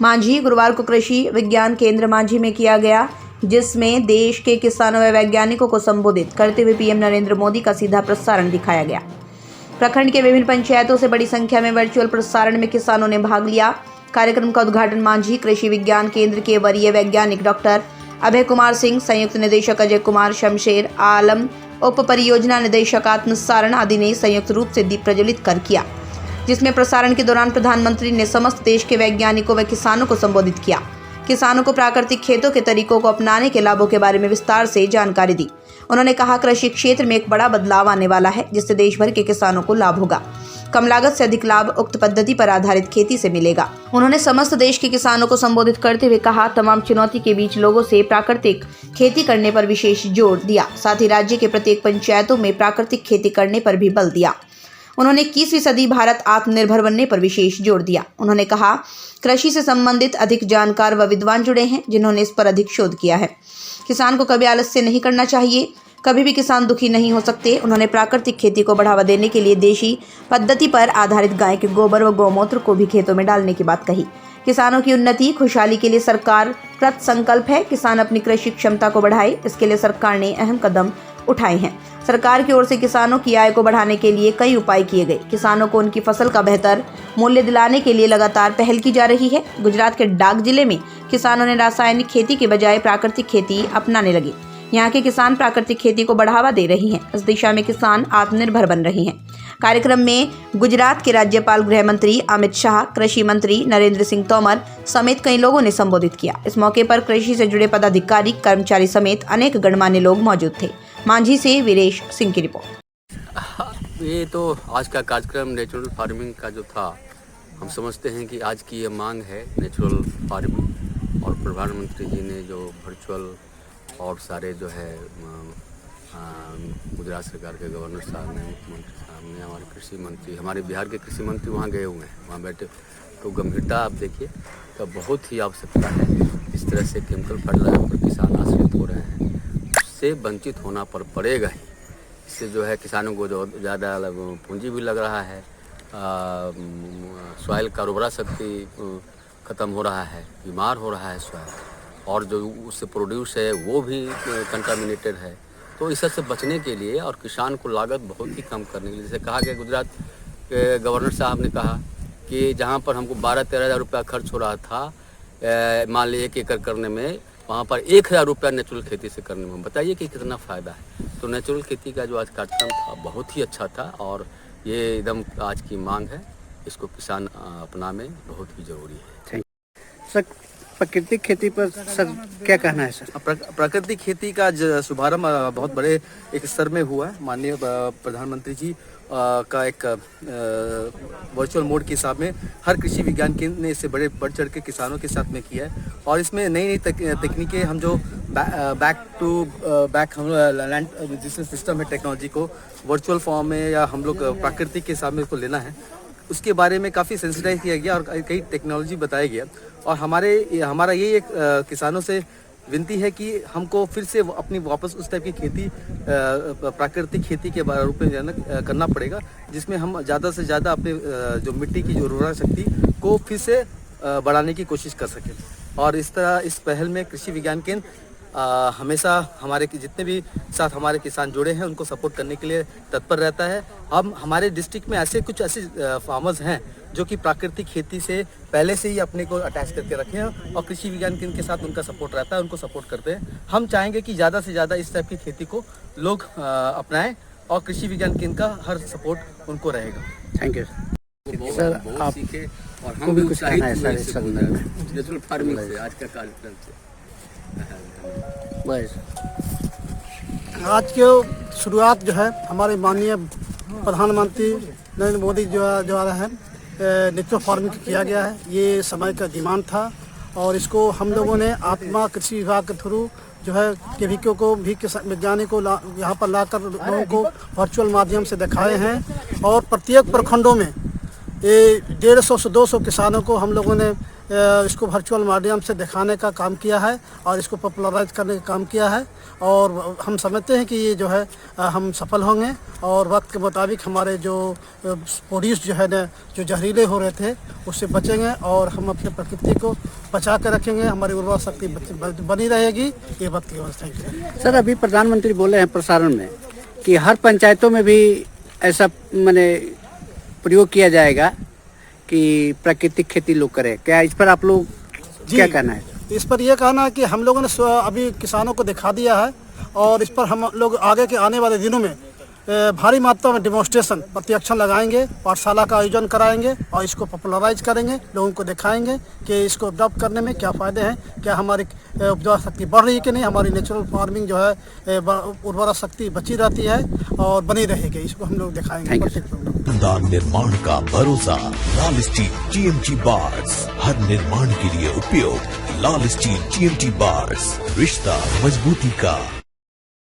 मांझी गुरुवार को कृषि विज्ञान केंद्र मांझी में किया गया, जिसमें देश के किसानों व वैज्ञानिकों को संबोधित करते हुए पीएम नरेंद्र मोदी का सीधा प्रसारण दिखाया गया। प्रखंड के विभिन्न पंचायतों से बड़ी संख्या में वर्चुअल प्रसारण में किसानों ने भाग लिया। कार्यक्रम का उद्घाटन मांझी कृषि विज्ञान केंद्र के वरीय वैज्ञानिक डॉक्टर अभय कुमार सिंह, संयुक्त निदेशक अजय कुमार, शमशेर आलम, उप परियोजना निदेशक आत्म सारण आदि ने संयुक्त रूप से दीप प्रज्वलित कर किया, जिसमें प्रसारण के दौरान प्रधानमंत्री ने समस्त देश के वैज्ञानिकों व किसानों को संबोधित किया। किसानों को प्राकृतिक खेतों के तरीकों को अपनाने के लाभों के बारे में विस्तार से जानकारी दी। उन्होंने कहा, कृषि क्षेत्र में एक बड़ा बदलाव आने वाला है, जिससे देश भर के किसानों को लाभ होगा। कम लागत से अधिक लाभ उक्त पद्धति पर आधारित खेती से मिलेगा। उन्होंने समस्त देश के किसानों को संबोधित करते हुए कहा, तमाम चुनौती के बीच लोगों से प्राकृतिक खेती करने पर विशेष जोर दिया। साथ ही राज्य के प्रत्येक पंचायतों में प्राकृतिक खेती करने पर भी बल दिया। उन्होंने 21वीं सदी भारत आत्मनिर्भर बनने पर विशेष जोर दिया। उन्होंने कहा, कृषि से संबंधित अधिक जानकार व विद्वान जुड़े हैं, जिन्होंने इस पर अधिक शोध किया है। किसान को कभी आलस्य नहीं करना चाहिए, कभी भी किसान दुखी नहीं हो सकते। उन्होंने प्राकृतिक खेती को बढ़ावा देने के लिए देशी पद्धति पर आधारित गाय के गोबर व गौमूत्र को भी खेतों में डालने की बात कही। किसानों की उन्नति खुशहाली के लिए सरकार कृत संकल्प है। किसान अपनी कृषि क्षमता को बढ़ाए, इसके लिए सरकार ने अहम कदम उठाए हैं। सरकार की ओर से किसानों की आय को बढ़ाने के लिए कई उपाय किए गए। किसानों को उनकी फसल का बेहतर मूल्य दिलाने के लिए लगातार पहल की जा रही है। गुजरात के डाक जिले में किसानों ने रासायनिक खेती के बजाय प्राकृतिक खेती अपनाने लगे। यहाँ के किसान प्राकृतिक खेती को बढ़ावा दे रही हैं। इस दिशा में किसान आत्मनिर्भर बन रहे हैं। कार्यक्रम में गुजरात के राज्यपाल गृह मंत्री अमित शाह, कृषि मंत्री नरेंद्र सिंह तोमर समेत कई लोगों ने संबोधित किया। इस मौके पर कृषि से जुड़े पदाधिकारी, कर्मचारी समेत अनेक गणमान्य लोग मौजूद थे। मांझी से वीरेश सिंह की रिपोर्ट। ये तो आज का कार्यक्रम नेचुरल फार्मिंग का जो था, हम समझते हैं कि आज की ये मांग है नेचुरल फार्मिंग, और प्रधानमंत्री जी ने जो वर्चुअल और सारे जो है गुजरात सरकार के गवर्नर साहब ने, मुख्यमंत्री साहब ने, हमारे कृषि मंत्री, हमारे बिहार के कृषि मंत्री वहाँ गए हुए हैं, वहाँ बैठे, तो गंभीरता आप देखिए तो बहुत ही आवश्यकता है। इस तरह से केमिकल फर्टिलाइजर पर किसान आश्रित हो रहे हैं, उससे वंचित होना पड़ेगा ही। इससे जो है किसानों को जो ज़्यादा पूंजी भी लग रहा है, सॉइल का उर्वरा शक्ति ख़त्म हो रहा है, बीमार हो रहा है सॉइल, और जो उससे प्रोड्यूस है वो भी कंटामिनेटेड है। तो इस से बचने के लिए और किसान को लागत बहुत ही कम करने के लिए, जैसे कहा गया, गुजरात के गवर्नर साहब ने कहा कि जहाँ पर हमको 12-13 हज़ार रुपया खर्च हो रहा था मान लीजिए 1 एकड़ करने में, वहाँ पर 1,000 रुपया नेचुरल खेती से करने में। बताइए कि कितना फ़ायदा है। तो नेचुरल खेती का जो आज कार्यक्रम था बहुत ही अच्छा था, और ये एकदम आज की मांग है, इसको किसान अपना में बहुत ही ज़रूरी है। सर, प्राकृतिक खेती पर सर क्या कहना है सर? प्राकृतिक खेती का शुभारंभ बहुत बड़े एक स्तर में हुआ है। माननीय प्रधानमंत्री जी का एक वर्चुअल मोड के हिसाब में हर कृषि विज्ञान केंद्र ने इससे बढ़ चढ़ के किसानों के साथ में किया है, और इसमें नई नई तकनीकें हम जो बैक हम लैंड जिस सिस्टम है टेक्नोलॉजी को वर्चुअल फॉर्म में या हम लोग प्राकृतिक के हिसाब में इसको लेना है, उसके बारे में काफ़ी सेंसिटाइज किया गया और कई टेक्नोलॉजी बताया गया। और हमारा यही एक किसानों से विनती है कि हमको फिर से अपनी वापस उस टाइप की खेती प्राकृतिक खेती के रूप में करना पड़ेगा, जिसमें हम ज़्यादा से ज़्यादा अपने जो मिट्टी की जो उर्वरा शक्ति को फिर से बढ़ाने की कोशिश कर सकें। और इस तरह इस पहल में कृषि विज्ञान केंद्र हमेशा हमारे जितने भी साथ हमारे किसान जुड़े हैं उनको सपोर्ट करने के लिए तत्पर रहता है। हम हमारे डिस्ट्रिक्ट में कुछ ऐसे फार्मर्स हैं जो कि प्राकृतिक खेती से पहले से ही अपने को अटैच करके रखे हैं, और कृषि विज्ञान केंद्र के साथ उनका सपोर्ट रहता है, उनको सपोर्ट करते हैं। हम चाहेंगे कि ज़्यादा से ज़्यादा इस टाइप की खेती को लोग अपनाएं, और कृषि विज्ञान केंद्र का हर सपोर्ट उनको रहेगा। Thank you sir. आप सीखे और हम भी कुछ कहना है सर नेचुरल फार्मिंग से, आज का कार्यक्रम से। आज की शुरुआत जो है हमारे माननीय प्रधानमंत्री नरेंद्र मोदी जो आ रहा है नेचुरल फार्मिंग किया गया है। ये समय का डिमांड था, और इसको हम लोगों ने आत्मा कृषि विभाग के थ्रू जो है केवीके को भी वैज्ञानिकों को यहाँ पर लाकर लोगों को वर्चुअल माध्यम से दिखाए हैं, और प्रत्येक प्रखंडों में ये 150 से 200 किसानों को हम लोगों ने इसको वर्चुअल माध्यम से दिखाने का काम किया है और इसको पॉपुलराइज करने का काम किया है। और हम समझते हैं कि ये जो है हम सफल होंगे और वक्त के मुताबिक हमारे जो प्रोड्यूस जो है ना जो जहरीले हो रहे थे उससे बचेंगे और हम अपने प्रकृति को बचा कर रखेंगे, हमारी उर्वरा शक्ति बनी रहेगी। ये बात की व्यवस्था है। सर, अभी प्रधानमंत्री बोले हैं प्रसारण में कि हर पंचायतों में भी ऐसा माने प्रयोग किया जाएगा कि प्राकृतिक खेती लोग करें। क्या इस पर आप लोग क्या कहना है? इस पर यह कहना है कि हम लोगों ने अभी किसानों को दिखा दिया है और इस पर हम लोग आगे के आने वाले दिनों में भारी मात्रा में डेमोन्स्ट्रेशन प्रशिक्षण लगाएंगे, पाठशाला का आयोजन कराएंगे और इसको पॉपुलराइज करेंगे, लोगों को दिखाएंगे कि इसको अडॉप्ट करने में क्या फ़ायदे हैं, क्या हमारी उपजाऊ शक्ति बढ़ रही है कि नहीं, हमारी नेचुरल फार्मिंग जो है उर्वरा शक्ति बची रहती है और बनी रहेगी। इसको हम लोग दिखाएंगे। शानदार निर्माण का भरोसा लाल स्टील TMT बार्स, हर निर्माण के लिए उपयोग। लाल स्टील TMT बार्स, रिश्ता मजबूती का।